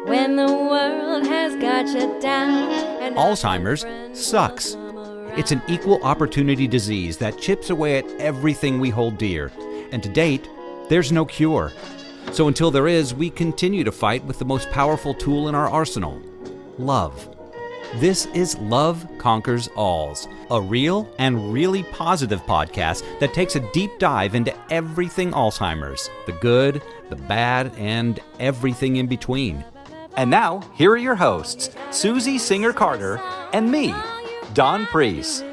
When the world has got you down. And Alzheimer's sucks. It's an equal opportunity disease that chips away at everything we hold dear. And to date, there's no cure. So until there is, we continue to fight with the most powerful tool in our arsenal, love. This is Love Conquers Alls, a real and really positive podcast that takes a deep dive into everything Alzheimer's, the good, the bad, and everything in between. And now, here are your hosts, Susie Singer-Carter and me, Don Priest.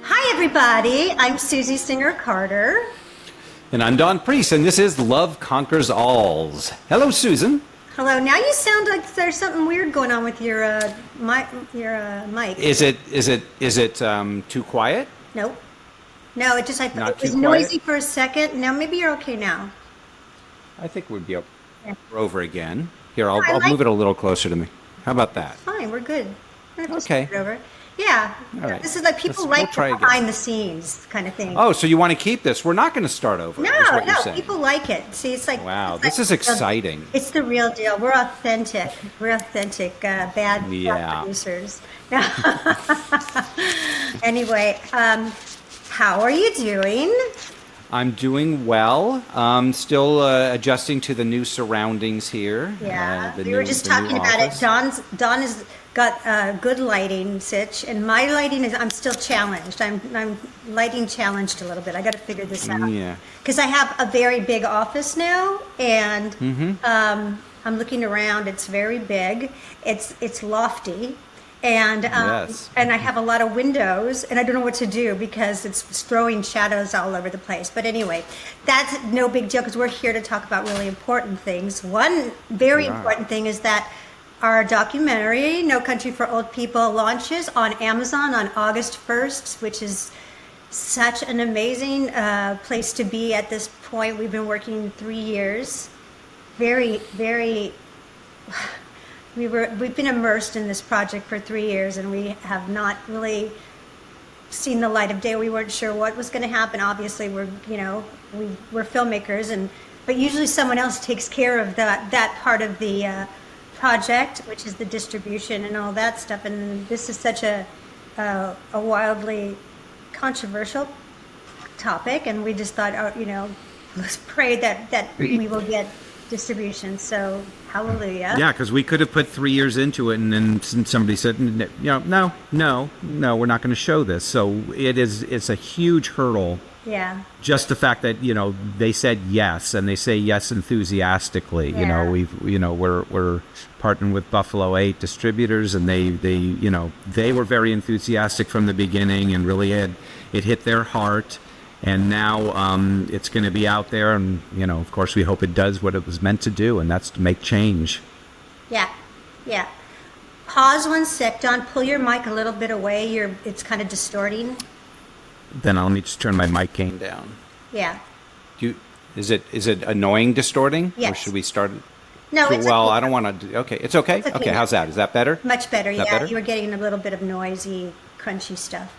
Hi, everybody. I'm Susie Singer-Carter. And I'm Don Priest, and this is Love Conquers Alls. Hello, Susan. Hello. Now you sound like there's something weird going on with your mic. Is it too quiet? Nope. No, it just it was too noisy quiet? for a second. Now maybe you're okay now. I think we'd be Yeah. over again. Here, I'll I like- move it a little closer to me. How about that? Fine, we're good. We're just Okay. over. Yeah. All right. This is like people We'll like try the again. behind the scenes kind of thing. Oh, so you want to keep this? We're not going to start over. is what you're saying. People like it. See, it's like Wow, it's this like is exciting. It's the real deal. We're authentic. We're authentic. Bad Yeah. producers. Anyway, how are you doing? I'm doing well. Still adjusting to the new surroundings here. Yeah, the we were new- just the new talking about it. office. Don has got good lighting, Sitch, and my lighting is. I'm still challenged. I'm lighting challenged a little bit. I got to figure this out. Yeah. Because I have a very big office now, and I'm looking around. It's very big. It's lofty. And Yes. and I have a lot of windows, and I don't know what to do because it's throwing shadows all over the place. But anyway, that's no big deal because we're here to talk about really important things. One very Right. important thing is that our documentary, No Country for Old People, launches on Amazon on August 1st, which is such an amazing place to be at this point. We've been working 3 years. Very, very... We've been immersed in this project for 3 years, and we have not really seen the light of day. We weren't sure what was going to happen. Obviously, we're filmmakers, but usually someone else takes care of that part of the project, which is the distribution and all that stuff. And this is such a wildly controversial topic, and we just thought, let's pray that we will get distribution. So hallelujah. Yeah, because we could have put 3 years into it, and then somebody said, no, we're not going to show this. So it's a huge hurdle. Yeah. Just the fact that they said yes, and they say yes enthusiastically. Yeah. We're partnering with Buffalo 8 distributors, and they were very enthusiastic from the beginning, and really it hit their heart. And now it's going to be out there, and of course, we hope it does what it was meant to do, and that's to make change. Yeah. Pause 1 sec, Don. Pull your mic a little bit away. It's kind of distorting. Then I'll need to turn my mic gain down. Yeah. Is it annoying distorting? Yes. Or should we start? No, it's well, okay. I don't want to. Okay, it's okay. It's okay. Okay, how's that? Is that better? Much better. Is that Yeah. better? You were getting a little bit of noisy, crunchy stuff.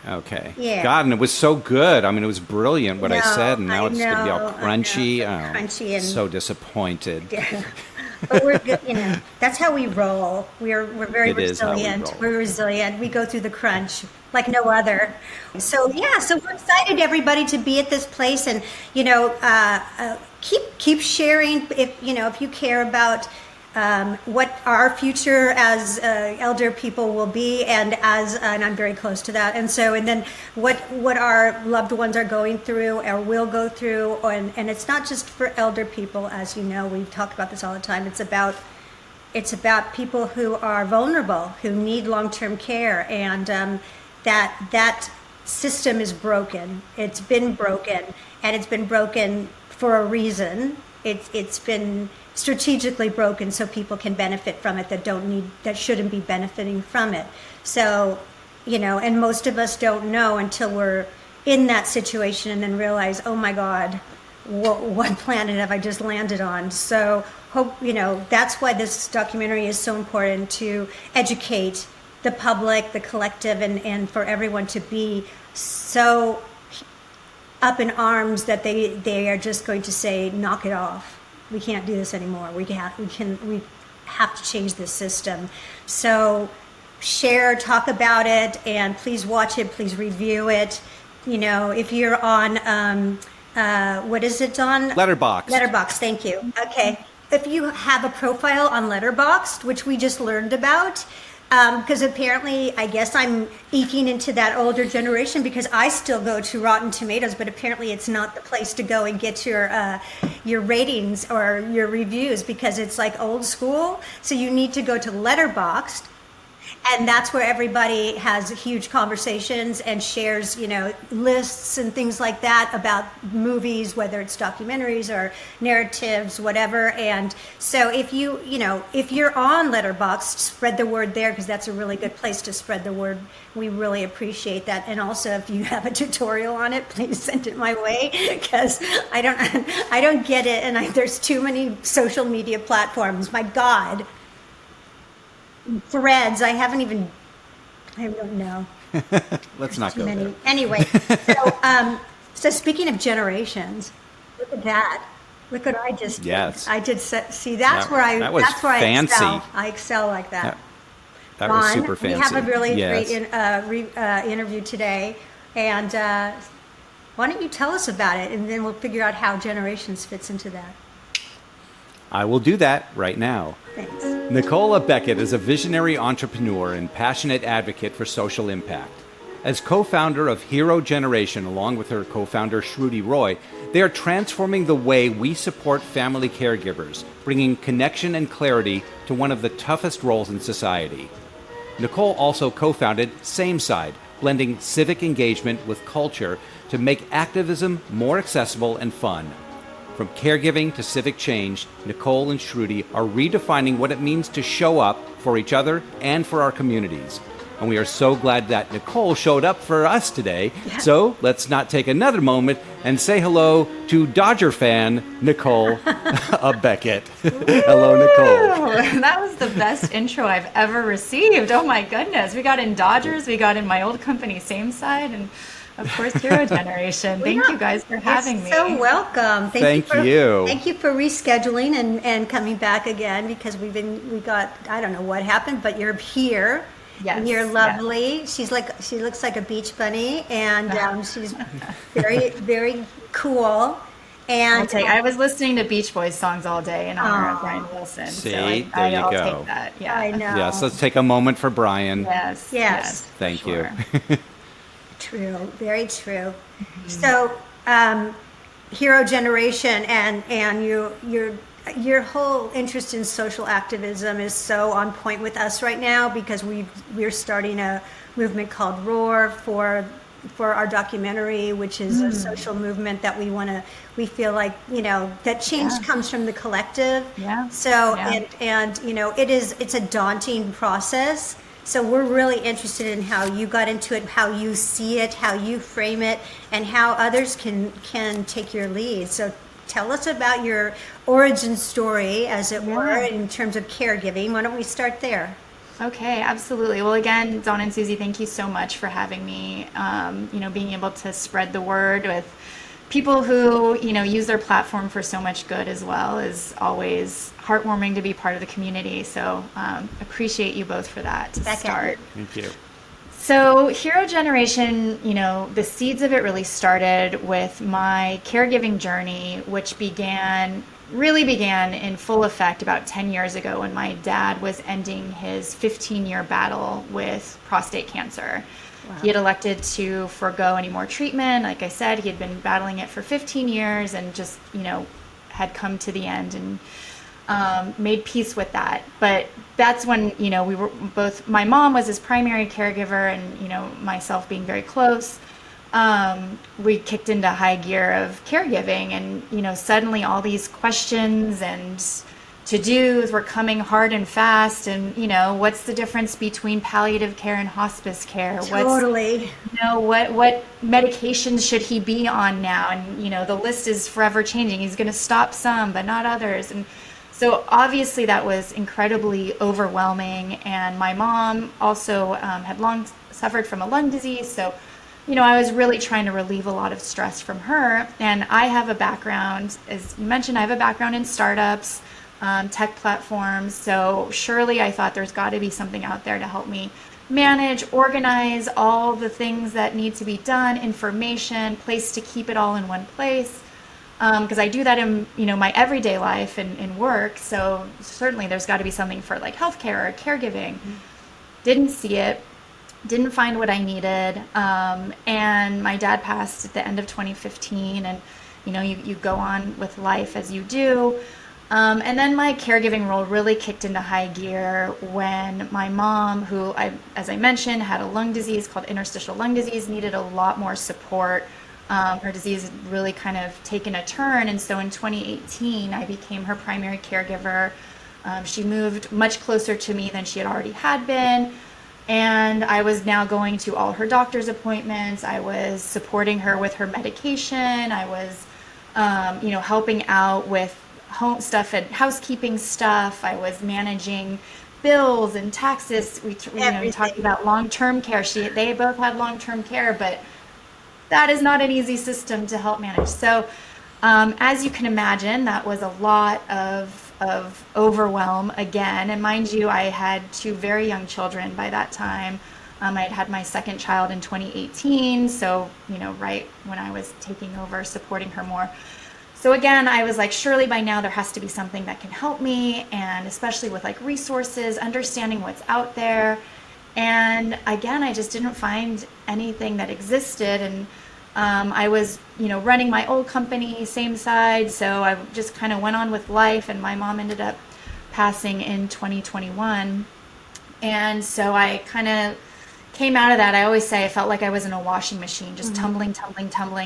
Okay. Yeah. God, and it was so good. I mean, it was brilliant what I said, and now it's going to be all crunchy. Crunchy and so disappointed. Yeah. But we're good. That's how we roll. We're very It is how we resilient. roll. We're resilient. We go through the crunch like no other. So we're excited, everybody, to be at this place, and keep sharing if you care about what our future as elder people will be, and I'm very close to that, and then what our loved ones are going through or will go through, and it's not just for elder people, as you know, we talk about this all the time. It's about people who are vulnerable, who need long-term care, and that system is broken. It's been broken, and it's been broken for a reason. It's been strategically broken so people can benefit from it that shouldn't be benefiting from it. So, and most of us don't know until we're in that situation and then realize, oh my God, what planet have I just landed on? So hope, that's why this documentary is so important, to educate the public, the collective, and for everyone to be so up in arms that they are just going to say, knock it off. We can't do this anymore. We have to change this system. So share, talk about it, and please watch it. Please review it. You know, if you're on, what is it, Dawn? Letterboxd. Letterboxd, thank you. Okay. If you have a profile on Letterboxd, which we just learned about, because apparently, I guess I'm eking into that older generation because I still go to Rotten Tomatoes, but apparently it's not the place to go and get your ratings or your reviews because it's like old school. So you need to go to Letterboxd. And that's where everybody has huge conversations and shares, you know, lists and things like that about movies, whether it's documentaries or narratives, whatever. And so if you're on Letterboxd, spread the word there because that's a really good place to spread the word. We really appreciate that. And also, if you have a tutorial on it, please send it my way because I don't get it, and there's too many social media platforms. My God. Threads, I don't know. Let's not go there. Anyway, so speaking of generations, look at that. Look what I just did. I did see that's where fancy. I excel like that. That was super fancy. We have a really great interview today, and why don't you tell us about it, and then we'll figure out how generations fits into that. I will do that right now. Thanks. NICOLE àBECKETT is a visionary entrepreneur and passionate advocate for social impact. As co-founder of Hero Generation, along with her co-founder Shruti Roy, they are transforming the way we support family caregivers, bringing connection and clarity to one of the toughest roles in society. NICOLE also co-founded Same Side, blending civic engagement with culture to make activism more accessible and fun. From caregiving to civic change, NICOLE and Shruti are redefining what it means to show up for each other and for our communities. And we are so glad that NICOLE showed up for us today. Yeah. So let's not take another moment and say hello to Dodger fan NICOLE àBECKETT. Hello, NICOLE. That was the best intro I've ever received. Oh my goodness. We got in Dodgers, we got in my old company, Same Side, and of course, Hero Generation. Thank you guys for having me. So welcome. Thank you. Thank you for rescheduling and coming back again because we got, I don't know what happened, but you're here. Yes. And you're lovely. Yes. She looks like a beach bunny, and she's very, very cool. And I'll take. I was listening to Beach Boys songs all day in honor of Brian Wilson. See, so there you I'll go. Take that. Yeah, I know. Yes, let's take a moment for Brian. Yes. Thank you. True, very true. Mm-hmm. So, Hero Generation and your whole interest in social activism is so on point with us right now because we're starting a movement called Roar for our documentary, which is a social movement that we feel like, you know, that change comes from the collective. Yeah. So and you know, it's a daunting process. So we're really interested in how you got into it, how you see it, how you frame it, and how others can take your lead. So tell us about your origin story, as it were, in terms of caregiving. Why don't we start there? Okay, absolutely. Well, again, Dawn and Susie, thank you so much for having me. You know, being able to spread the word with people who, you know, use their platform for so much good as well is always heartwarming to be part of the community. So appreciate you both for that to start. Thank you. So Hero Generation, you know, the seeds of it really started with my caregiving journey, which really began in full effect about 10 years ago when my dad was ending his 15-year battle with prostate cancer. Wow. He had elected to forego any more treatment. Like I said, he had been battling it for 15 years and just, you know, had come to the end and made peace with that. But that's when, you know, we were both, my mom was his primary caregiver and, you know, myself being very close. We kicked into high gear of caregiving and, you know, suddenly all these questions and to-dos were coming hard and fast. And, you know, what's the difference between palliative care and hospice care? Totally. You know, what medications should he be on now? And, you know, the list is forever changing. He's going to stop some, but not others. And so obviously that was incredibly overwhelming. And my mom also had long suffered from a lung disease. So I was really trying to relieve a lot of stress from her. And I have a background, as you mentioned, I have a background in startups, tech platforms. So surely I thought there's got to be something out there to help me manage, organize all the things that need to be done, information, place to keep it all in one place. Because I do that in, my everyday life and in work. So certainly there's got to be something for like healthcare or caregiving. Didn't see it. Didn't find what I needed. And my dad passed at the end of 2015. And, you go on with life as you do. And then my caregiving role really kicked into high gear when my mom, who as I mentioned, had a lung disease called interstitial lung disease, needed a lot more support. Her disease had really kind of taken a turn. And so in 2018, I became her primary caregiver. She moved much closer to me than she had been. And I was now going to all her doctor's appointments. I was supporting her with her medication. I was, helping out with home stuff and housekeeping stuff. I was managing bills and taxes. We talked about long-term care. They both had long-term care, but that is not an easy system to help manage. So, as you can imagine, that was a lot of overwhelm again. And mind you, I had 2 very young children by that time. I had my second child in 2018. So, right when I was taking over, supporting her more. So again, I was like, surely by now there has to be something that can help me. And especially with like resources, understanding what's out there. And again, I just didn't find anything that existed. And I was, running my old company, same side. So I just kind of went on with life, and my mom ended up passing in 2021. And so I kind of came out of that. I always say I felt like I was in a washing machine, just tumbling,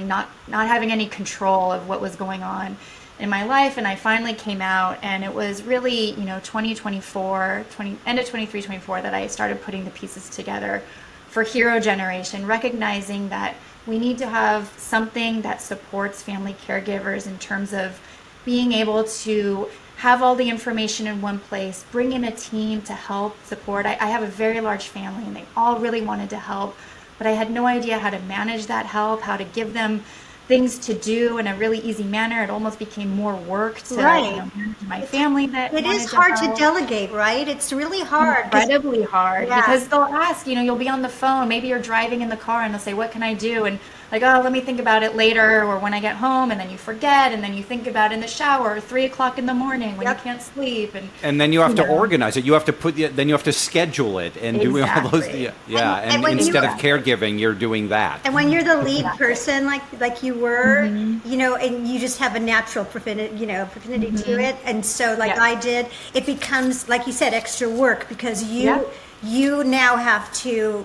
not having any control of what was going on in my life. And I finally came out, and it was really, 2024, end of 23, 24 that I started putting the pieces together for Hero Generation, recognizing that we need to have something that supports family caregivers in terms of being able to have all the information in one place, bring in a team to help support. I have a very large family, and they all really wanted to help, but I had no idea how to manage that help, how to give them things to do in a really easy manner. It almost became more work to manage my family. It is hard to delegate, right? It's really hard. Incredibly hard, because they'll ask, you'll be on the phone, maybe you're driving in the car, and they'll say, what can I do? And like, oh, let me think about it later, or when I get home, and then you forget, and then you think about it in the shower, 3 o'clock in the morning when you can't sleep. And then you have to organize it. You have to then you have to schedule it and do all those. And instead of caregiving, you're doing that. And when you're the lead person, like you were, and you just have a natural affinity to it. And so I did, it becomes, like you said, extra work, because you now have to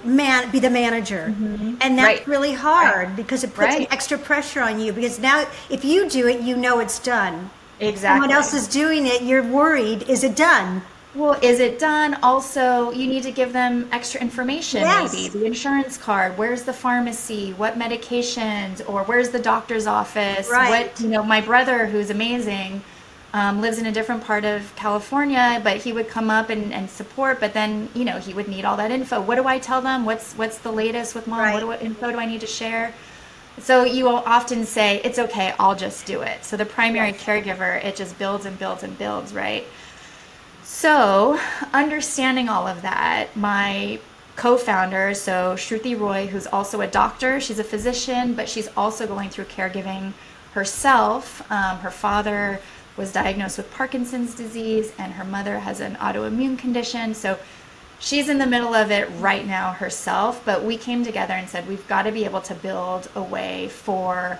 be the manager. And that's really hard, because it puts an extra pressure on you, because now if you do it, it's done. Exactly. Someone else is doing it, you're worried, is it done? Well, is it done? Also, you need to give them extra information, maybe the insurance card, where's the pharmacy, what medications, or where's the doctor's office, what, my brother, who's amazing, lives in a different part of California, but he would come up and support, but then, he would need all that info. What do I tell them? What's the latest with mom? What info do I need to share? So you will often say, it's okay, I'll just do it. So the primary caregiver, it just builds and builds and builds, right? So understanding all of that, my co-founder, so Shruti Roy, who's also a doctor, she's a physician, but she's also going through caregiving herself. Her father was diagnosed with Parkinson's disease, and her mother has an autoimmune condition. So she's in the middle of it right now herself, but we came together and said, we've got to be able to build a way for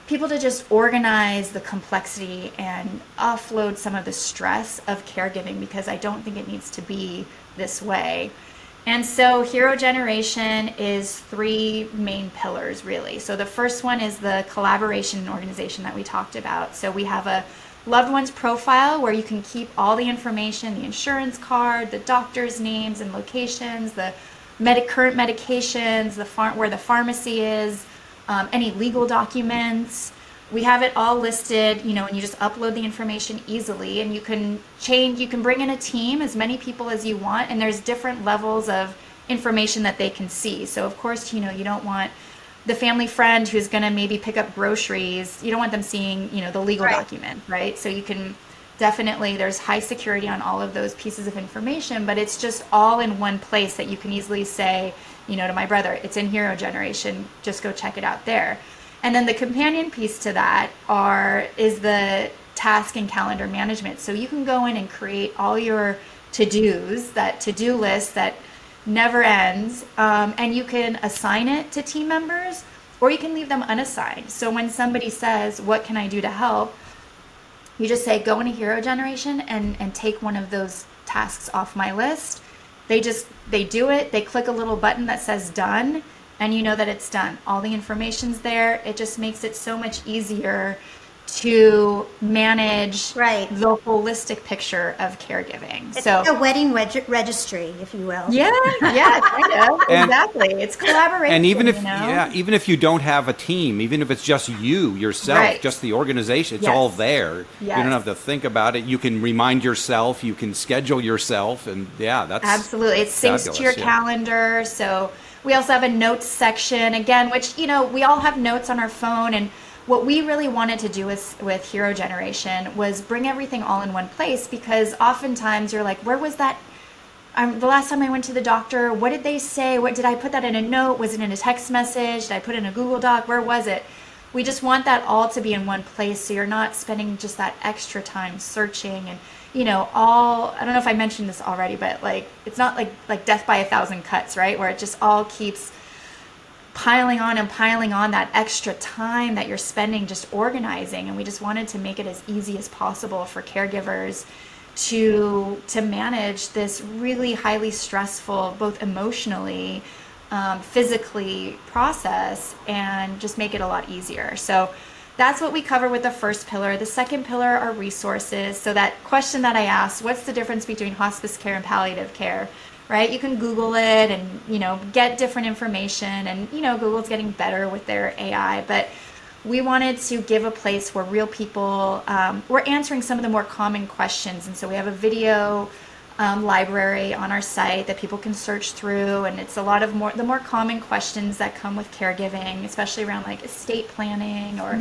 people to just organize the complexity and offload some of the stress of caregiving, because I don't think it needs to be this way. And so Hero Generation is 3 main pillars, really. So the first one is the collaboration and organization that we talked about. So we have a loved one's profile where you can keep all the information, the insurance card, the doctor's names and locations, the current medications, where the pharmacy is, any legal documents. We have it all listed, and you just upload the information easily, and you can bring in a team, as many people as you want, and there's different levels of information that they can see. So of course, you don't want the family friend who's going to maybe pick up groceries, you don't want them seeing, the legal document, right? So you can definitely, there's high security on all of those pieces of information, but it's just all in one place that you can easily say, to my brother, it's in Hero Generation, just go check it out there. And then the companion piece to that is the task and calendar management. So you can go in and create all your to-dos, that to-do list that never ends, and you can assign it to team members, or you can leave them unassigned. So when somebody says, what can I do to help? You just say, go into Hero Generation and take one of those tasks off my list. They do it, they click a little button that says done, and you know that it's done. All the information's there. It just makes it so much easier to manage the holistic picture of caregiving. It's like a wedding registry, if you will. Yeah, kind of. Exactly. It's collaboration. And even if you don't have a team, even if it's just you, yourself, just the organization, it's all there. Yes. You don't have to think about it. You can remind yourself, you can schedule yourself, and that's absolutely. It syncs to your calendar. So we also have a notes section, again, which, we all have notes on our phone, and what we really wanted to do with Hero Generation was bring everything all in one place, because oftentimes you're like, where was that? The last time I went to the doctor, what did they say? What did I put that in a note? Was it in a text message? Did I put it in a Google Doc? Where was it? We just want that all to be in one place, so you're not spending just that extra time searching and, I don't know if I mentioned this already, but it's not like death by a thousand cuts, right? Where it just all keeps piling on that extra time that you're spending just organizing. And we just wanted to make it as easy as possible for caregivers to manage this really highly stressful, both emotionally, physically process, and just make it a lot easier. So that's what we cover with the first pillar. The second pillar are resources. So that question that I asked, what's the difference between hospice care and palliative care? Right? You can Google it and, get different information, and, Google's getting better with their AI, but we wanted to give a place where real people were answering some of the more common questions. And so we have a video library on our site that people can search through, and it's a lot of the more common questions that come with caregiving, especially around estate planning or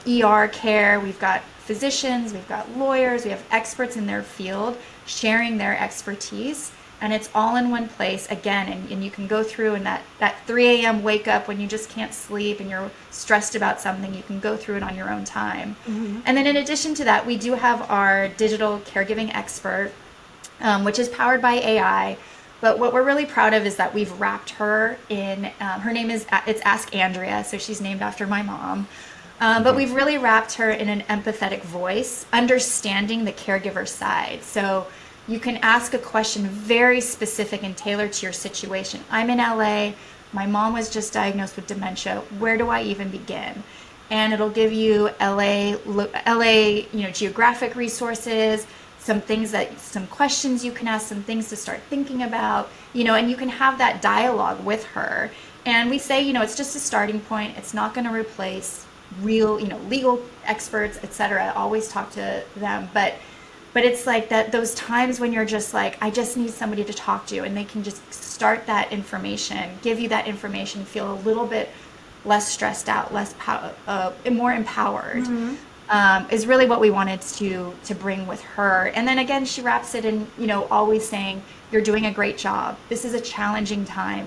ER care. We've got physicians, we've got lawyers, we have experts in their field sharing their expertise. And it's all in one place again, and you can go through, and that 3 a.m. wake up when you just can't sleep and you're stressed about something, you can go through it on your own time. And then in addition to that, we do have our digital caregiving expert, which is powered by AI. But what we're really proud of is that we've wrapped her in, her name is, it's Ask Andrea, so she's named after my mom. But we've really wrapped her in an empathetic voice, understanding the caregiver side. So you can ask a question very specific and tailored to your situation. I'm in LA. My mom was just diagnosed with dementia. Where do I even begin? And it'll give you LA, geographic resources, some questions you can ask, some things to start thinking about, and you can have that dialogue with her. And we say, it's just a starting point. It's not going to replace real, legal experts, etc. Always talk to them, but it's like that, those times when you're just like, I just need somebody to talk to, and they can just start that information, give you that information, feel a little bit less stressed out, more empowered, is really what we wanted to bring with her. And then again, she wraps it in, always saying, you're doing a great job. This is a challenging time.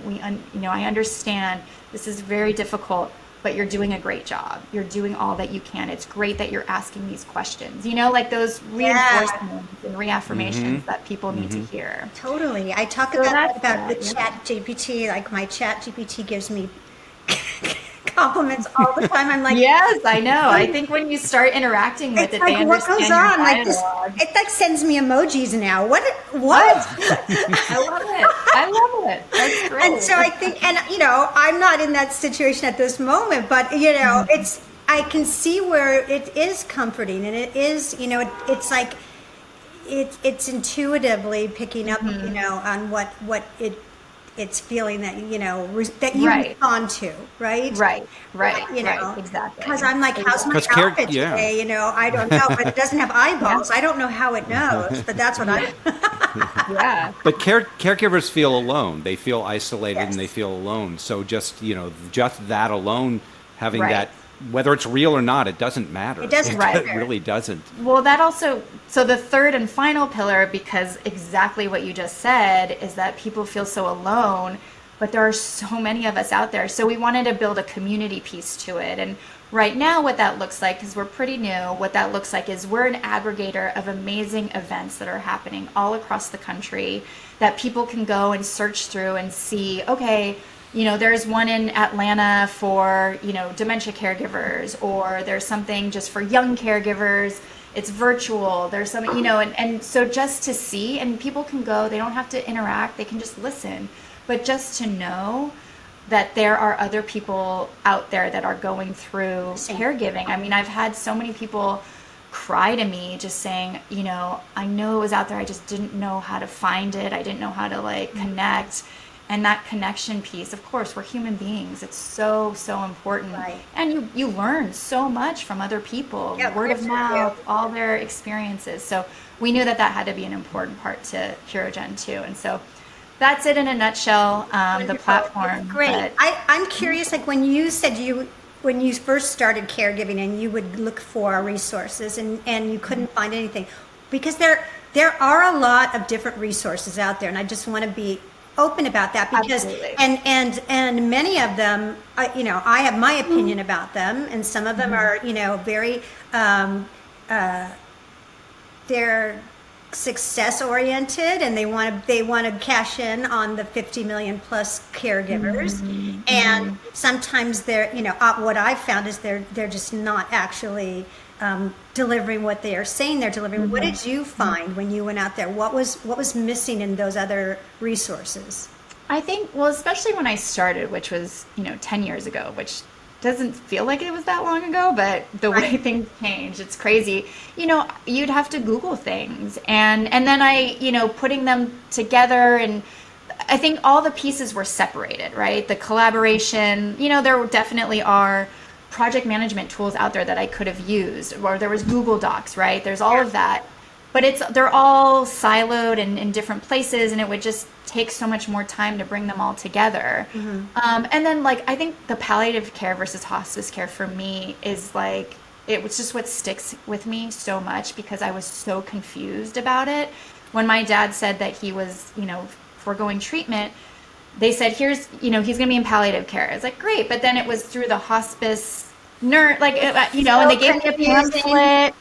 I understand this is very difficult, but you're doing a great job. You're doing all that you can. It's great that you're asking these questions. Those reinforcements and reaffirmations that people need to hear. Totally. I talk about the chat GPT. Like, my chat GPT gives me compliments all the time. I'm like, yes, I know. I think when you start interacting with it, they understand what goes on. It sends me emojis now. What? I love it. That's great. And so I think, I'm not in that situation at this moment, but it's, I can see where it is comforting, and it is, it's like it's intuitively picking up, on what it's feeling that that you respond to, right? Right, exactly. Because I'm like, how's my outfit today? I don't know, but it doesn't have eyeballs. I don't know how it knows, but that's what I. Yeah. But caregivers feel alone. They feel isolated Yes. and they feel alone. So just, just that alone, having Right. that, whether it's real or not, it doesn't matter. It doesn't It matter. really doesn't. Well, that also, so the third and final pillar, because exactly what you just said, is that people feel so alone, but there are so many of us out there. So we wanted to build a community piece to it. And right now, what that looks like, because we're pretty new, what that looks like is we're an aggregator of amazing events that are happening all across the country that people can go and search through and see, okay, there's one in Atlanta for, dementia caregivers, or there's something just for young caregivers. It's virtual. There's something, and so just to see, and people can go, they don't have to interact, they can just listen, but just to know that there are other people out there that are going through caregiving. I mean, I've had so many people cry to me just saying, I know it was out there, I just didn't know how to find it. I didn't know how to connect. And that connection piece, of course, we're human beings. It's so, so important. Right. And you learn so much from other people, Yeah, word of course you mouth, do. all their experiences. So we knew that had to be an important part to HeroGen too. And so that's it in a nutshell, the Wonderful. platform. That's great. But- I'm curious, when you said when you first started caregiving and you would look for resources and you couldn't find anything, because there are a lot of different resources out there, and I just want to be open about that, because Absolutely. and many of them, I have my opinion about them, and some of them are very they're success oriented, and they want to cash in on the 50 million plus caregivers, and sometimes they're what I've found is they're just not actually delivering what they are saying they're delivering. What did you find when you went out there? What was missing in those other resources? I think, well, especially when I started, which was, 10 years ago, which doesn't feel like it was that long ago, but the way things change, it's crazy. You'd have to Google things, and then putting them together, and I think all the pieces were separated, right? The collaboration, there definitely are project management tools out there that I could have used, or there was Google Docs, right? There's all of that, but they're all siloed and in different places, and it would just take so much more time to bring them all together. And then I think the palliative care versus hospice care for me is it was just what sticks with me so much, because I was so confused about it. When my dad said that he was, foregoing treatment, they said, he's going to be in palliative care. It's great. But then it was through the hospice nurse, and they gave me a pamphlet.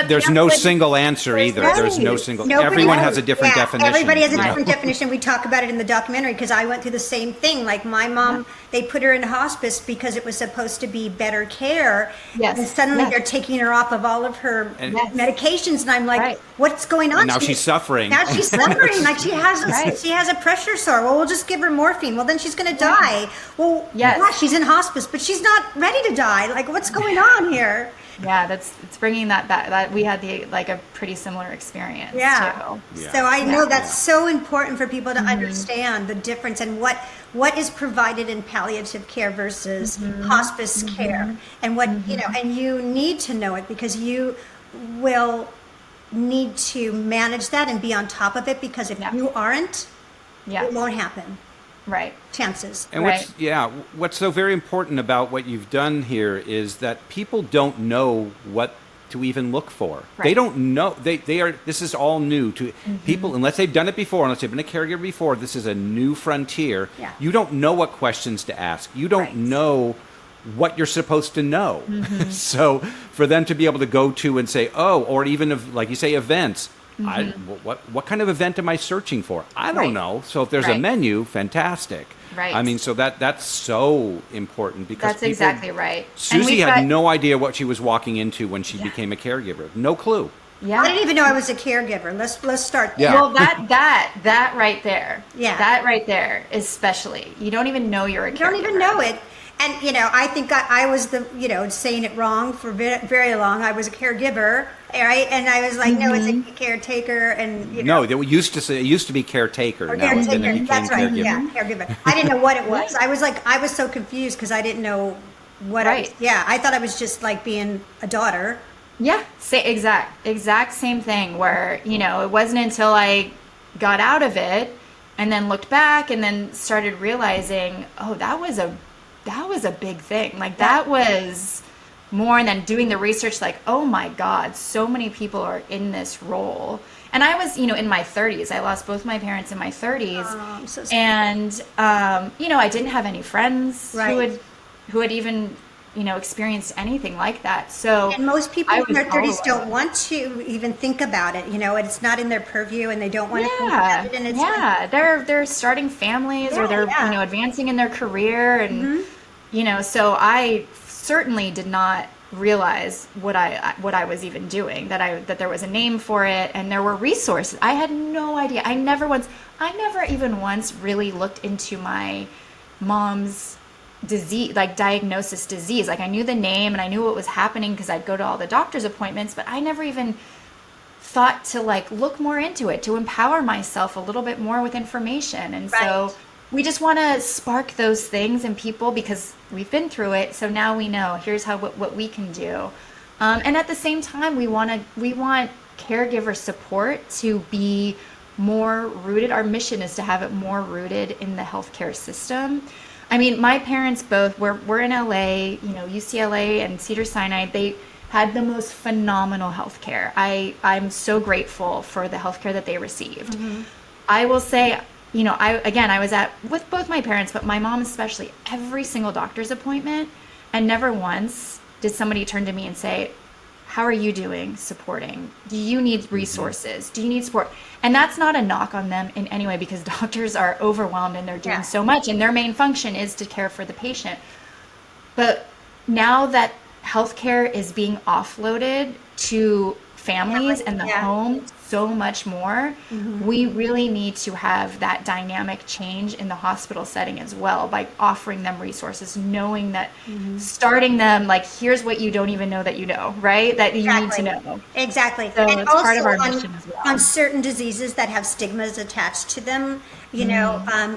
There's no single answer either. There's no single. Nobody Everyone knows. has a different definition. Everybody has a you know. different definition. We talk about it in the documentary, because I went through the same thing. My mom, they put her in hospice because it was supposed to be better care. Yes. And suddenly Yes. they're taking her off of all of her Yes. medications, and I'm like, Right. what's going on? And now she's suffering. Now she's suffering. Right. She has a pressure sore. Well, we'll just give her morphine. Well, then she's going to die. Well, Yes. yeah, she's in hospice, but she's not ready to die. What's going on here? Yeah, it's bringing that back. That we had a pretty similar experience too. Yeah. So I know that's so important for people to understand the difference, and what is provided in palliative care versus hospice care, and what and you need to know it, because you will need to manage that and be on top of it, because if you aren't, it won't happen. Right. Chances. And Right. what's so very important about what you've done here is that people don't know what to even look for. Right. They don't know. They are. This is all new to people, unless they've done it before, unless they've been a caregiver before. This is a new frontier. Yeah. You don't know what questions to ask. You don't know what you're supposed to know. So for them to be able to go to and say, or even like you say, events. What kind of event am I searching for? I don't know. So if there's a menu, fantastic. Right. I mean, so that's so important, because That's exactly right. And Susie we've had got- no idea what she was walking into when she became a caregiver. No clue. Yeah. I didn't even know I was a caregiver. Let's start there. Yeah. Well, that right there. Yeah. That right there, especially. You don't even know you're a caregiver. You don't even know it. And, I think I was saying it wrong for very, very long. I was a caregiver, right? And I was like, no, it's a caretaker. And, No, they used to say it used to be caretaker. or Now and then it caretaker. became That's right. caregiver. Yeah, caregiver. I didn't know what it was. I was so confused, because I didn't know what Right. I thought I was just being a daughter. Yeah, exact same thing, where, it wasn't until I got out of it and then looked back and then started realizing, oh, that was a big thing. Like that was more, and then doing the research, like, oh my God, so many people are in this role. And I was, in my 30s. I lost both my parents in my 30s. Oh, I'm so sorry. And, I didn't have any friends who had even, experienced anything like that. So and most people in their 30s all don't want to even think about it. It's not in their purview, and they don't want to think about it. And it's they're starting families, or they're advancing in their career, and so I certainly did not realize what I was even doing, that there was a name for it and there were resources. I had no idea. I never even once really looked into my mom's disease, like diagnosis disease. Like I knew the name and I knew what was happening because I'd go to all the doctor's appointments, but I never even thought to like look more into it, to empower myself a little bit more with information. And so we just want to spark those things in people because we've been through it. So now we know, here's what we can do. And at the same time, we want caregiver support to be more rooted. Our mission is to have it more rooted in the healthcare system. I mean, my parents both we're in LA, UCLA and Cedars-Sinai. They had the most phenomenal healthcare. I'm so grateful for the healthcare that they received. Mm-hmm. I will say, I was with both my parents, but my mom especially, every single doctor's appointment, and never once did somebody turn to me and say, how are you doing supporting? Do you need resources? Do you need support? And that's not a knock on them in any way, because doctors are overwhelmed and they're doing so much, and their main function is to care for the patient. But now that healthcare is being offloaded to families and the home so much more, we really need to have that dynamic change in the hospital setting as well, by offering them resources, knowing that, starting them, like, here's what you don't even know that you know, right? That you need to know. Exactly. So and it's also part of our mission as well. On certain diseases that have stigmas attached to them,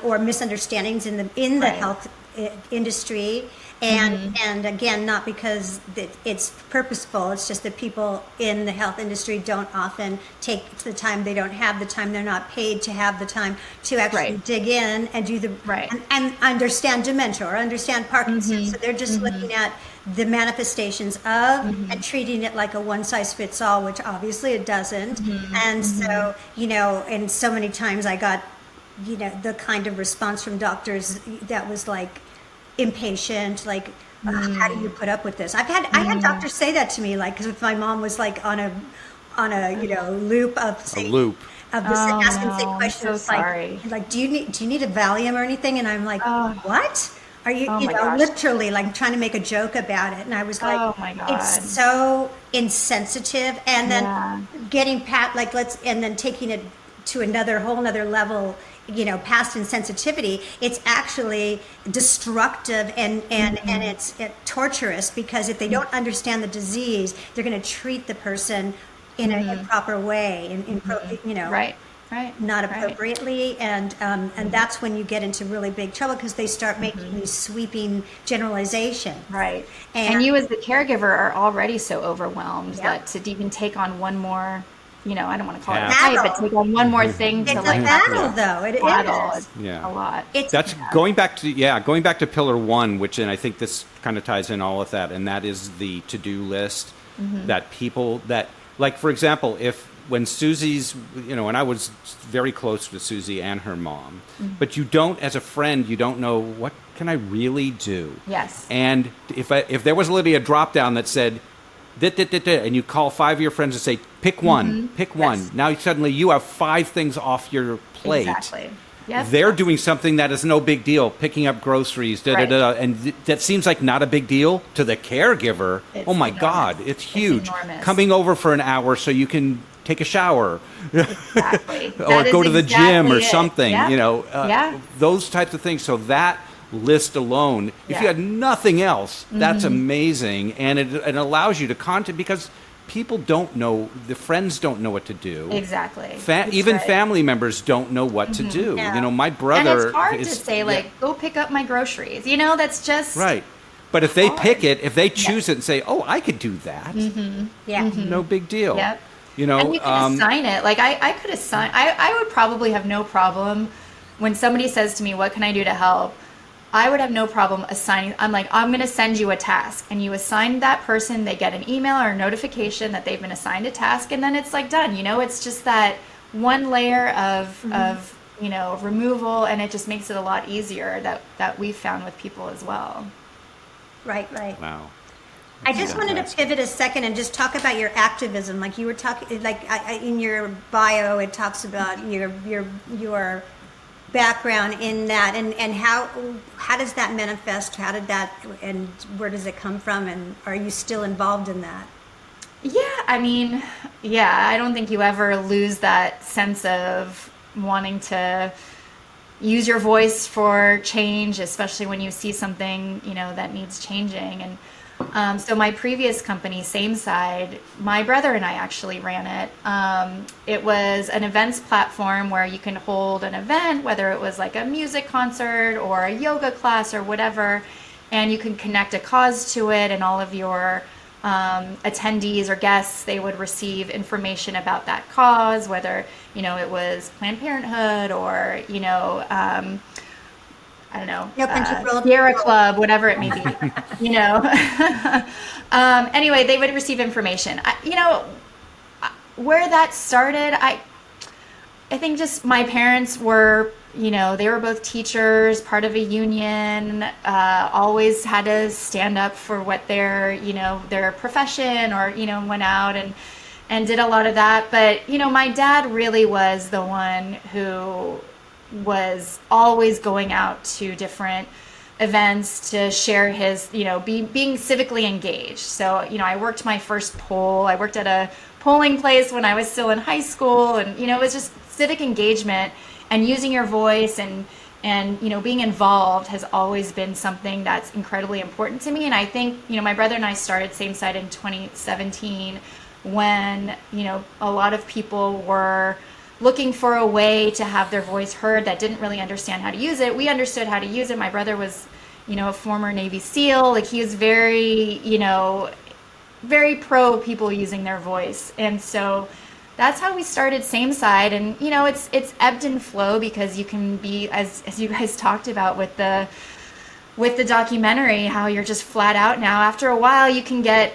or misunderstandings in the health industry. And again, not because it's purposeful, it's just that people in the health industry don't often take the time. They don't have the time. They're not paid to have the time to actually dig in and do and understand dementia or understand Parkinson's. So they're just looking at the manifestations of and treating it like a one-size-fits-all, which obviously it doesn't. And so, and so many times I got, the kind of response from doctors that was like, impatient, like, how do you put up with this? I had doctors say that to me, like, because if my mom was like on a loop of asking the same questions, like, do you need a Valium or anything? And I'm like, what? Are you, literally like trying to make a joke about it? And I was like, oh my God, it's so insensitive. And then getting and then taking it to whole another level, past insensitivity. It's actually destructive and it's torturous, because if they don't understand the disease, they're going to treat the person in a improper way, not appropriately, and that's when you get into really big trouble, because they start making these sweeping generalizations. Right. And you as the caregiver are already so overwhelmed that to even take on one more, I don't want to call it a fight, but take on one more thing it's to a battle, though. It is. A lot. That's going back to pillar one, and I think this kind of ties in all of that, and that is the to-do list. That people that, like, for example, when Susie's, and I was very close with Susie and her mom, but you don't, as a friend, you don't know, what can I really do? Yes. And if there was literally a drop down that said, and you call 5 of your friends and say, pick one, pick one. Now suddenly you have 5 things off your plate. Exactly. Yep. They're doing something that is no big deal, picking up groceries, and that seems like not a big deal to the caregiver. Oh my God, it's huge. It's coming over for an hour so you can take a shower, exactly. or go to the gym or something. Yep. Those types of things. So that list alone, if you had nothing else, that's amazing, and it allows you to contact, because people don't know, the friends don't know what to do. Exactly. Even family members don't know what to do. My brother, and it's hard to say, like, go pick up my groceries. That's just right. But if they pick it, if they choose it and say, oh, I could do that, no big deal. Yep. You know, And you can assign it. Like I could assign, I would probably have no problem when somebody says to me, what can I do to help? I would have no problem assigning, I'm like, I'm going to send you a task, and you assign that person, they get an email or a notification that they've been assigned a task, and then it's like done. You know, it's just that one layer of you know, removal, and it just makes it a lot easier that we've found with people as well. Right. wow. I just wanted to pivot a second and just talk about your activism. Like you were talking, like in your bio, it talks about your background in that, and how does that manifest? How did that, and where does it come from? And are you still involved in that? Yeah, I mean, yeah, I don't think you ever lose that sense of wanting to use your voice for change, especially when you see something, you know, that needs changing. And so my previous company, Same Side, my brother and I actually ran it. It was an events platform where you can hold an event, whether it was like a music concert or a yoga class or whatever, and you can connect a cause to it, and all of your attendees or guests, they would receive information about that cause, whether, you know, it was Planned Parenthood or, you know, I don't know, Sierra Club, whatever it may be, you know. Anyway, they would receive information. You know, where that started, I think just my parents were, you know, they were both teachers, part of a union, always had to stand up for what their, you know, their profession, or, you know, went out and did a lot of that. But, you know, my dad really was the one who was always going out to different events to share his, you know, being civically engaged. So, you know, I worked my first poll. I worked at a polling place when I was still in high school, and, you know, it was just civic engagement and using your voice and you know, being involved has always been something that's incredibly important to me. And I think, you know, my brother and I started Same Side in 2017 when, you know, a lot of people were looking for a way to have their voice heard that didn't really understand how to use it. We understood how to use it. My brother was, you know, a former Navy SEAL. Like, he was very, you know, very pro people using their voice. And so that's how we started Same Side. And, you know, it's ebbed and flow, because you can be, as you guys talked about with the documentary, how you're just flat out now. After a while, you can get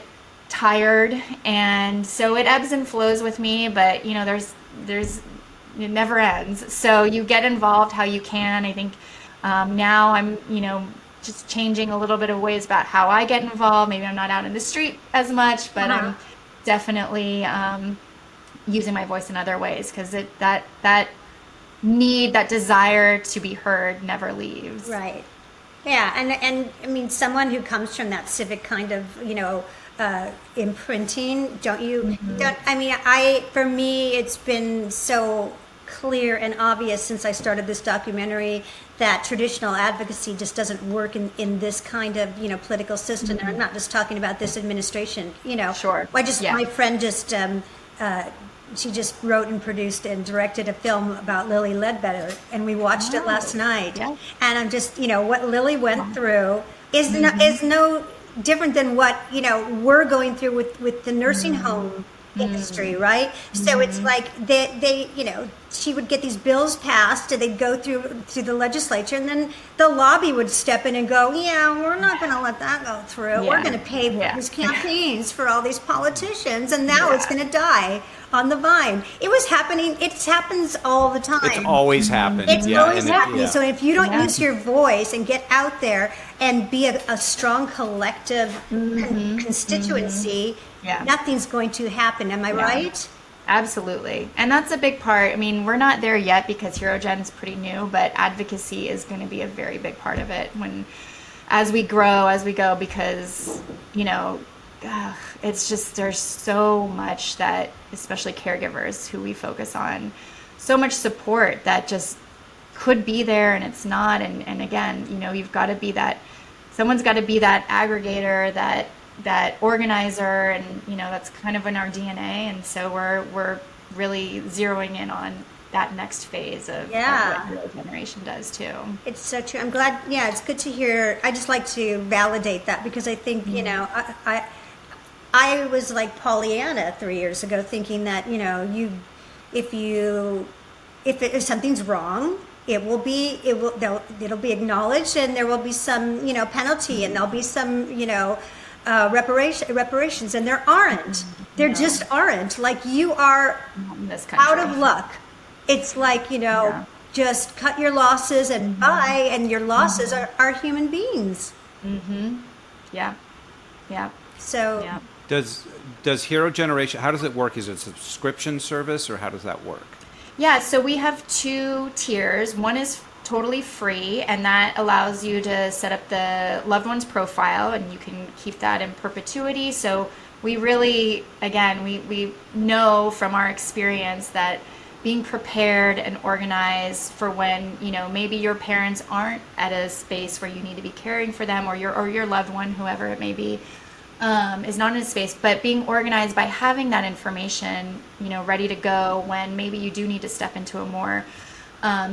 tired. And so it ebbs and flows with me, but, you know, it never ends. So you get involved how you can. I think now I'm, you know, just changing a little bit of ways about how I get involved. Maybe I'm not out in the street as much, but I'm definitely using my voice in other ways, because that need, that desire to be heard never leaves. Right. Yeah, and I mean, someone who comes from that civic kind of, you know, imprinting, don't you? I mean, for me, it's been so clear and obvious since I started this documentary that traditional advocacy just doesn't work in this kind of, you know, political system. And I'm not just talking about this administration, you know. Sure. My friend just she just wrote and produced and directed a film about Lily Ledbetter, and we watched it last night. Yeah. And I'm just, you know, what Lily went through is no different than what, you know, we're going through with the nursing home industry, right? So it's like they, you know, she would get these bills passed, and they'd go through the legislature, and then the lobby would step in and go, yeah, we're not going to let that go through. We're going to pay for these campaigns for all these politicians, and now it's going to die on the vine. It was happening. It happens all the time. It's always happened. It's always happening. So if you don't use your voice and get out there and be a strong collective constituency, nothing's going to happen. Am I right? Absolutely. And that's a big part. I mean, we're not there yet because HeroGen's pretty new, but advocacy is going to be a very big part of it as we go, because, you know, it's just, there's so much that, especially caregivers who we focus on, so much support that just could be there and it's not. And again, you know, you've got to be someone's got to be that aggregator, that organizer, and, you know, that's kind of in our DNA. And so we're really zeroing in on that next phase of what Hero Generation does too. It's so true. I'm glad. Yeah, it's good to hear. I just like to validate that, because I think, you know, I was like Pollyanna 3 years ago, thinking that, you know, if something's wrong, it'll be acknowledged, and there will be some, you know, penalty, and there'll be some, you know, reparations, and there aren't. There just aren't. Like, you are in this country. out of luck. It's like, you know, just cut your losses and buy, and your losses are human beings. Yeah. So Does Hero Generation, how does it work? Is it a subscription service, or how does that work? Yeah, so we have 2 tiers. One is totally free, and that allows you to set up the loved one's profile, and you can keep that in perpetuity. So we really, again, we know from our experience that being prepared and organized for when, you know, maybe your parents aren't at a space where you need to be caring for them, or your loved one, whoever it may be, is not in a space, but being organized by having that information, you know, ready to go when maybe you do need to step into a more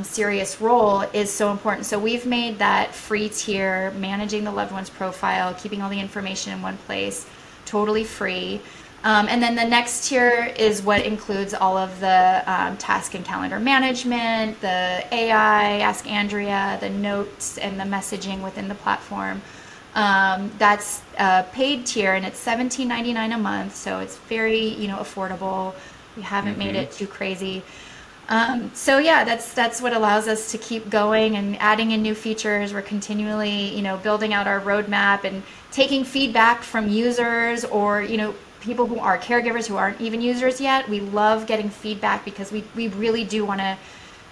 serious role is so important. So we've made that free tier, managing the loved one's profile, keeping all the information in one place, totally free. And then the next tier is what includes all of the task and calendar management, the AI, Ask Andrea, the notes, and the messaging within the platform. That's a paid tier, and it's $17.99 a month, so it's very, you know, affordable. We haven't made it too crazy. So yeah, that's what allows us to keep going and adding in new features. We're continually, you know, building out our roadmap and taking feedback from users, or, you know, people who are caregivers who aren't even users yet. We love getting feedback because we really do want to,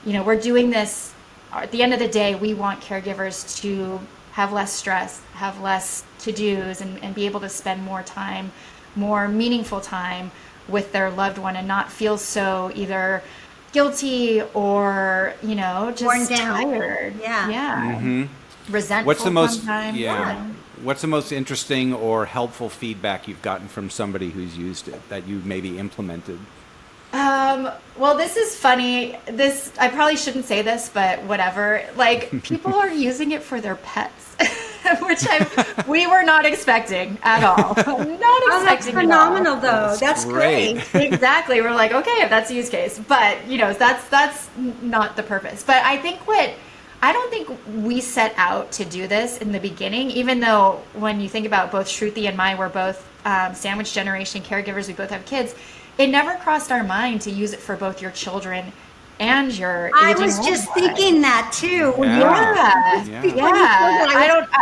you know, we're doing this, at the end of the day, we want caregivers to have less stress, have less to-dos, and be able to spend more time, more meaningful time with their loved one, and not feel so either guilty or, you know, just tired. Resentful. What's the most sometimes. What's the most interesting or helpful feedback you've gotten from somebody who's used it that you maybe implemented? Well, this is funny. I probably shouldn't say this, but whatever. Like, people are using it for their pets, which we were not expecting at all. That's phenomenal, though. That's great. Exactly. We're like, okay, if that's the use case, but, you know, that's not the purpose. But I don't think we set out to do this in the beginning, even though when you think about both Shruti and I, we're both sandwich generation caregivers. We both have kids. It never crossed our mind to use it for both your children and your aging. I was just thinking that too.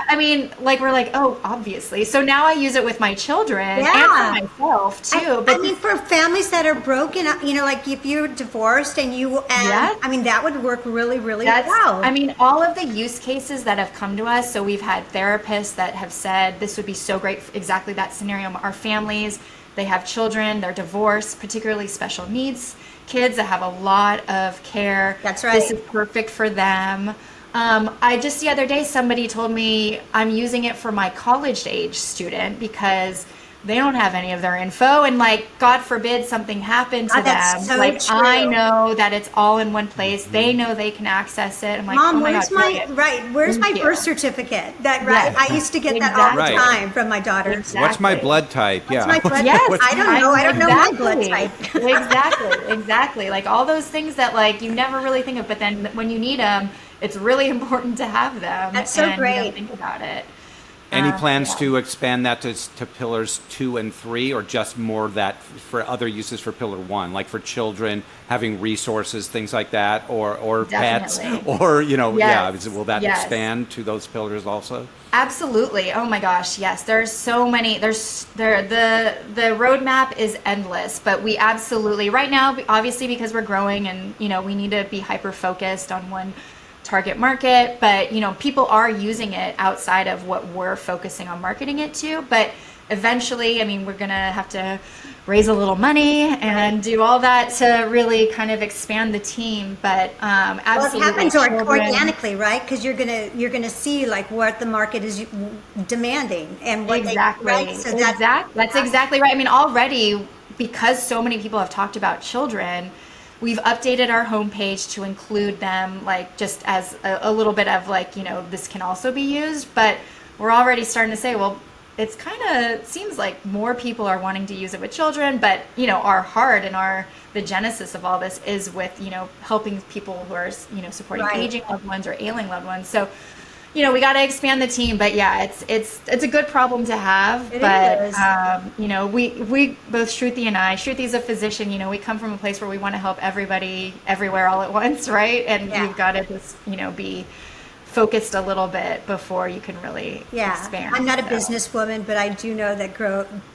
I mean, like, we're like, oh, obviously. So now I use it with my children and for myself too. I mean, for families that are broken, you know, like if you're divorced and I mean, that would work really, really well. I mean, all of the use cases that have come to us. So we've had therapists that have said this would be so great for exactly that scenario. Our families, they have children, they're divorced, particularly special needs kids that have a lot of care. That's right. This is perfect for them. I just the other day, somebody told me I'm using it for my college age student because they don't have any of their info, and like, God forbid something happened to them. So like, true. I know that it's all in one place. They know they can access it. I'm like, Mom, oh my where's God, where's my birth certificate? I used to get that all the time from my daughter. Exactly. What's my blood type? What's my blood Yes, type? I don't know my blood type. Exactly. Like, all those things that, like, you never really think of, but then when you need them, it's really important to have them. That's so great. You don't think about it. Any plans to expand that to pillars 2 and 3, or just more that for other uses for pillar 1, like for children, having resources, things like that, or pets, or, you know, will that expand to those pillars also? Absolutely. Oh my gosh, yes. There's so many. The roadmap is endless, but we absolutely, right now, obviously, because we're growing and, you know, we need to be hyper focused on one target market, but, you know, people are using it outside of what we're focusing on marketing it to. But eventually, I mean, we're gonna have to raise a little money and do all that to really kind of expand the team. But absolutely, well, it happens organically, right? Because you're gonna see like what the market is demanding and what exactly. So that's exactly right. I mean, already, because so many people have talked about children, we've updated our homepage to include them, like, just as a little bit of, like, you know, this can also be used. But we're already starting to say, well, it's kind of seems like more people are wanting to use it with children, but our heart and the genesis of all this is with helping people who are supporting Right. aging loved ones or ailing loved ones. So we got to expand the team, but yeah, it's a good problem to have. It But is. we both, Shruti and I, Shruti's a physician. We come from a place where we want to help everybody everywhere all at once, right? And Yeah. you've got to just be focused a little bit before you can really expand. I'm not a So, businesswoman, but I do know that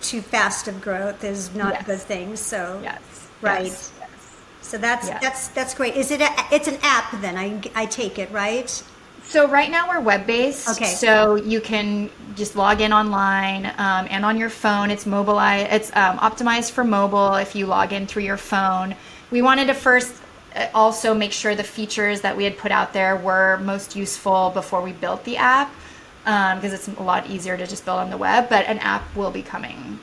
too fast of growth is not a Yes. good thing. So Yes. right. Yes. Yes. So that's Yeah. that's great. Is it it's an app then? I take it, right? So right now we're web-based. Okay. So you can just log in online and on your phone. It's optimized for mobile if you log in through your phone. We wanted to first also make sure the features that we had put out there were most useful before we built the app, because it's a lot easier to just build on the web. But an app will be coming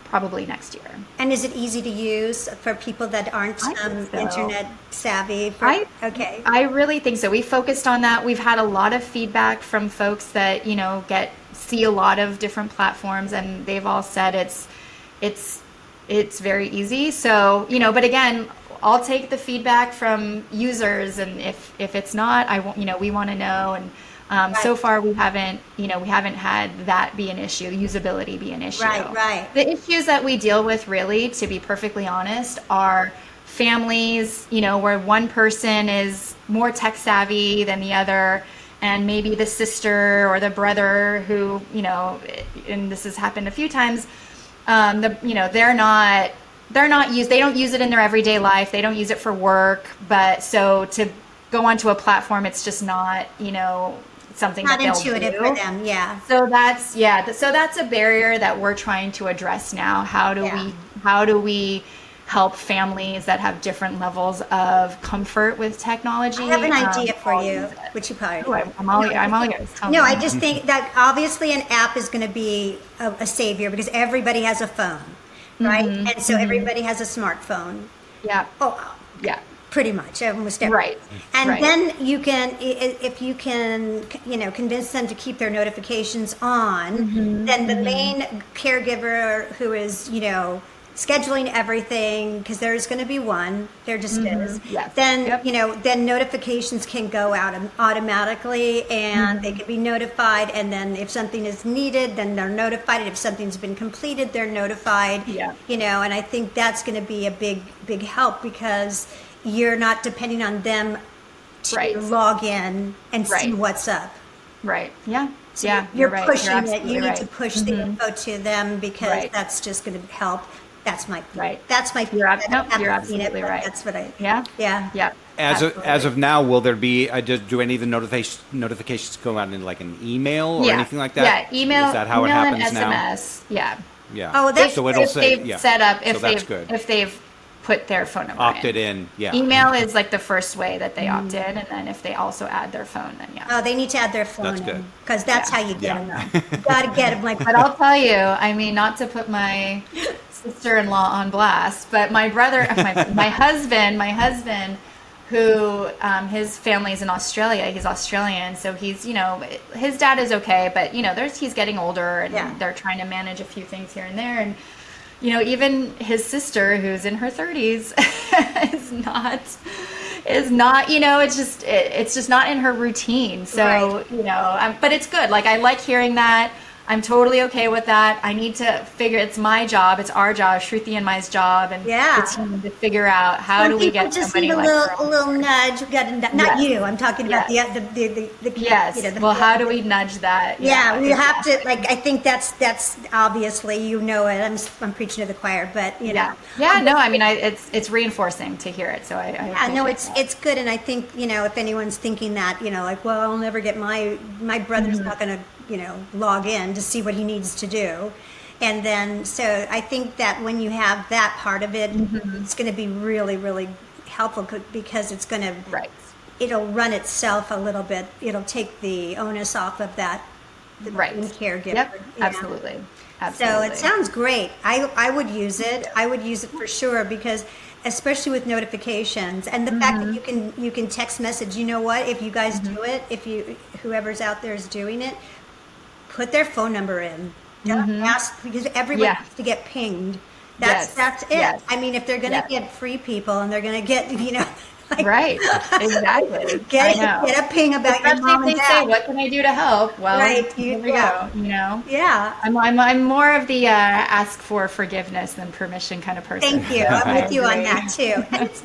probably next year. And is it easy to use for people that aren't I think so. internet savvy? Okay. I really think so. We focused on that. We've had a lot of feedback from folks that see a lot of different platforms, and they've all said it's very easy. So but again, I'll take the feedback from users, and if it's not, we want to know. And so far we haven't had that be an issue, usability be an issue. Right. The issues that we deal with, really, to be perfectly honest, are families, where one person is more tech savvy than the other, and maybe the sister or the brother who, and this has happened a few times, they don't use it in their everyday life. They don't use it for work. But so to go onto a platform, it's just not, something Not that they'll intuitive do. for them, yeah. So that's a barrier that we're trying to address now. How do we help families that have different levels of comfort with technology? I have an idea for all you, use it. which you probably. Oh, I'm all ears. Tell No, me. I just think that obviously an app is going to be a savior because everybody has a phone, right? Mm-hmm. And so everybody has a smartphone. Yeah. Oh, Yeah. pretty much almost everybody. Right. And Right. then you can, if you can, convince them to keep their notifications on, Mm-hmm. then the main caregiver who is, scheduling everything, because there's going to be one, there just is. Yes. Then, Yep. then notifications can go out automatically, and they can be notified. And then if something is needed, then they're notified. If something's been completed, they're notified. Yeah. And I think that's going to be a big help because you're not depending on them to Right. log in and see Right. what's up. Right. Yeah. So Yeah. you're right. pushing You're it. absolutely You need right. to push the info to them because Right. that's just going to help. That's my Right. That's my. You're I don't have you're to seen it, absolutely but right. That's what I. Yeah. Yeah. Yeah. As Absolutely. of now, will there be do any of the notifications go out in like an email or anything like that? Yeah, email. Is that how email it happens and now? SMS. Yeah. Yeah. Oh, that's so it'll if say they've yeah. set up, So if that's they've good. if they've put their phone number Opted in. Yeah. Email is like the first way that they opt in, and then if they also add their phone, then yeah. Oh, they need to add their phone That's good. in because that's Yeah. how you get Yeah. them. You got to get them like. But I'll tell you, I mean, not to put my sister-in-law on blast, but my brother, my husband, who his family's in Australia. He's Australian, so he's his dad is okay, but he's getting older, and Yeah. they're trying to manage a few things here and there, and even his sister, who's in her 30s, is not it's just not in her routine. So Right. but it's good. Like I like hearing that. I'm totally okay with that. I need to figure. It's my job. It's our job. Shruti and my's job, and Yeah. the team to figure out how do we People get just somebody need a like little nudge. We got not Yes. you. I'm talking about Yes. the Yes. the- Well, how do we nudge that? Yeah, we have to exactly. I think that's obviously it. I'm preaching to the choir, but Yeah. Yeah. No, I mean, it's reinforcing to hear it. So I Yeah, no, appreciate that. it's good, and I think if anyone's thinking that like, well, I'll never get my brother's Mm-hmm. not going to log in to see what he needs to do, and then so I think that when you have that part of it, Mm-hmm. it's going to be really really helpful because it's going to Right. it'll run itself a little bit. It'll take the onus off of that the Right. caregiver. Yep. Yeah. Absolutely. So Absolutely. it sounds great. I would use it. I would use it for sure because especially with notifications and the fact that you can text message. You know what? If you guys do it, whoever's out there is doing it, put their phone number in. Don't ask, because everybody Yeah. has to get pinged. Yes. That's it. Yes. I mean, if they're going to get free people and they're going to get, like, Right. Exactly. get I know. a ping about your Especially mom if and they say, dad. "What can I do to help?" Well, Right. here we go. You know. Yeah. I'm more of the ask for forgiveness than permission kind of person. Thank you. I'm I with you on agree. that too. And it's,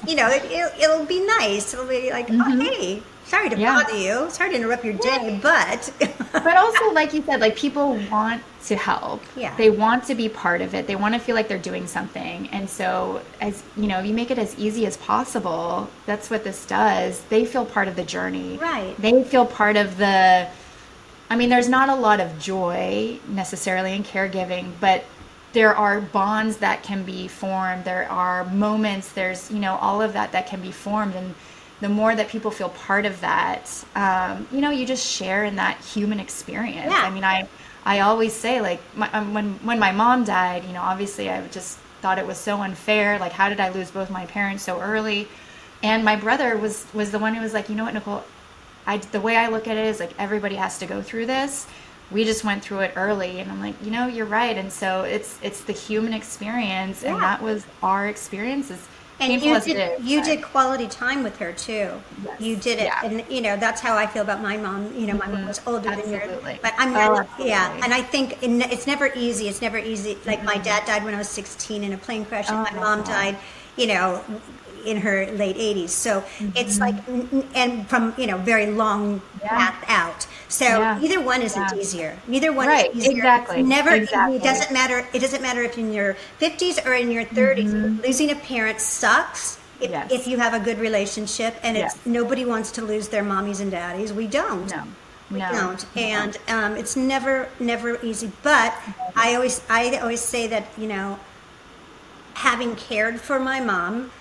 it'll be nice. It'll be like, oh, hey, sorry to Yeah. bother you. Sorry to interrupt your day, but But also, like you said, like people want to help. Yeah. They want to be part of it. They want to feel like they're doing something. And so, as you make it as easy as possible. That's what this does. They feel part of the journey. Right. They feel part of the. I mean, there's not a lot of joy necessarily in caregiving, but there are bonds that can be formed. There are moments. There's all of that can be formed, and the more that people feel part of that, you just share in that human experience. Yeah. I mean, I always say, like, when my mom died, obviously I just thought it was so unfair. Like, how did I lose both my parents so early? And my brother was the one who was like, you know what, Nicole, the way I look at it is like everybody has to go through this. We just went through it early, and I'm like, you're right. And so it's the human experience, and that was our experiences. and Painful as it is, you but- did quality time with her too. Yes. You did it, Yeah. and that's how I feel about my mom. My mom was older than yours, Absolutely. but I'm Oh, not. absolutely. Yeah, and I think it's never easy. It's never easy. Like my dad died when I was 16 in a plane crash, and Oh, my my mom God. died, in her late 80s. So it's like, and from very long path out. So Yeah. either one isn't Yeah. easier. Neither one Right, is easier. exactly, It's never exactly. It doesn't matter. It doesn't matter if you're in your 50s or in your 30s. Losing a parent sucks. Yes. If you have a good relationship, and Yes. nobody wants to lose their mommies and daddies. We don't. No. We No. don't, and it's never easy. But I always say that having cared for my mom,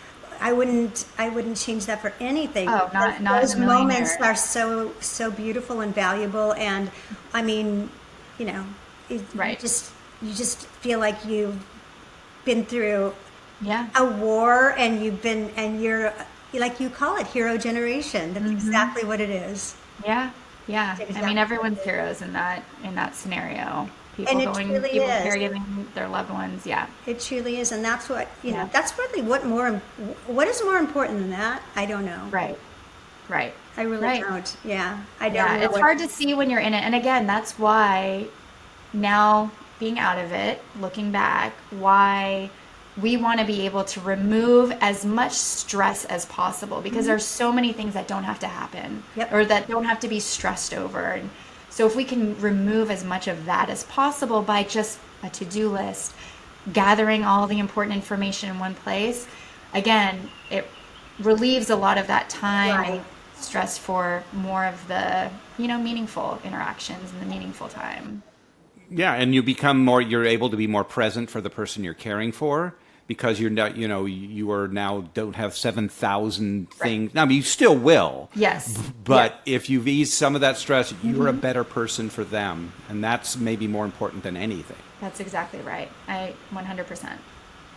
I wouldn't change that for anything. Oh, not in a Those million moments years. are so beautiful and valuable, and I mean, Right. you just feel like you've been through Yeah. a war, and you're like you call it hero generation. That's exactly what it is. Yeah. Yeah. I Exactly. mean, everyone's heroes in that scenario. And People it going, truly people is. caregiving their loved ones. Yeah. It truly is, and that's what Yeah. that's really what is more important than that. I don't know. Right. Right. I really Right. don't. Yeah, I don't Yeah. know. It's hard to see when you're in it. And again, that's why now being out of it, looking back, why we want to be able to remove as much stress as possible, because there's so many things that don't have to happen. Yep. Or that don't have to be stressed over. And so if we can remove as much of that as possible by just a to-do list, gathering all the important information in one place, again, it relieves a lot of that time Right. and stress for more of the, meaningful interactions and the meaningful time. Yeah, and you're able to be more present for the person you're caring for, because you're not, you are now don't have 7,000 things. I mean, you still will. Yes. But if you've eased some of that stress, you're a better person for them. And that's maybe more important than anything. That's exactly right. 100%.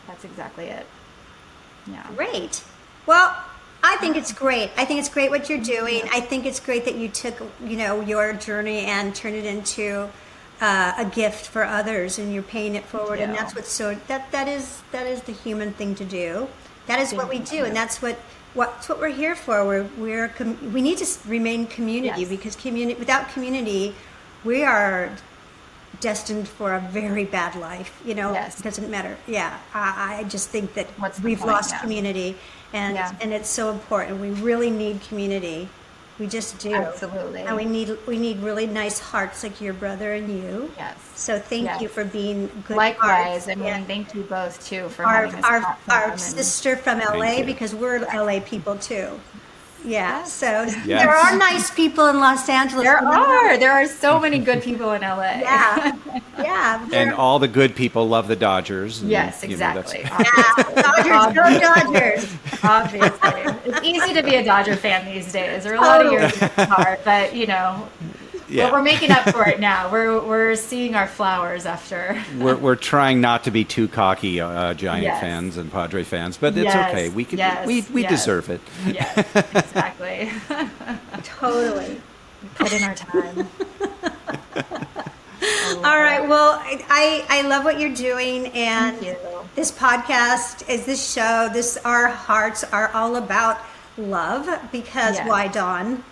That's exactly it. Yeah. Great. Well, I think it's great. I think it's great what you're doing. I think it's great that you took your journey and turned it into a gift for others, and you're paying it forward. And you. that's what's that is the human thing to do. That is what we do, and that's what we're here for. We need to remain community, Yes. because without community, we are destined for a very bad life. Yes. It doesn't matter. Yeah, I just think that What's the we've point? lost Yeah. community, and Yeah. it's so important. We really need community. We just do. Absolutely. And we need really nice hearts like your brother and you. Yes. So thank Yes. you for being good Likewise. hearts. I mean, Yeah. thank you both, too, for Our having this platform. our and- sister from LA, you. because we're LA people too. Yeah. So Yes. there are nice people in Los Angeles. There are so many good people in LA. Yeah. Yeah. And all the good people love the Dodgers. And, Yes, that's- exactly. Yeah. Dodgers, go Dodgers. Obviously. It's easy to be a Dodger fan these days. There are a lot of years apart, but Yeah. we're making up for it now. We're seeing our flowers after. We're trying not to be too cocky, Giant Yes. fans and Padre fans, but it's Yes, okay. We can. yes, We yes. deserve it. Yes, exactly. Totally. Put in our time. All right. Well, I love what you're doing, and Thank you. this podcast is this show. Our hearts are all about love because Yes. why, Dawn?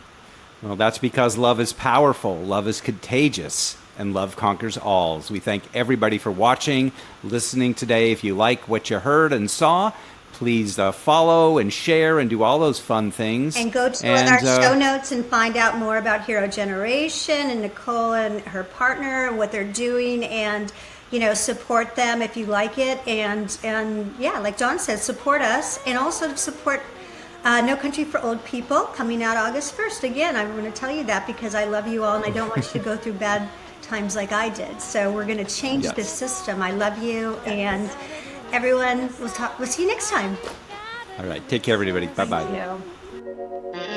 Well, that's because love is powerful, love is contagious, and love conquers all. So we thank everybody for watching, listening today. If you like what you heard and saw, please follow and share and do all those fun things. And go to our show notes and find out more about Hero Generation and Nicole and her partner, what they're doing, and support them if you like it. And yeah, like Dawn says, support us, and also support No Country for Old People, coming out August 1st. Again, I'm going to tell you that because I love you all and I don't want you to go through bad times like I did. So we're going to change this system. I love you, and everyone, we'll see you next time. All right. Take care, everybody. Bye-bye. Thank you.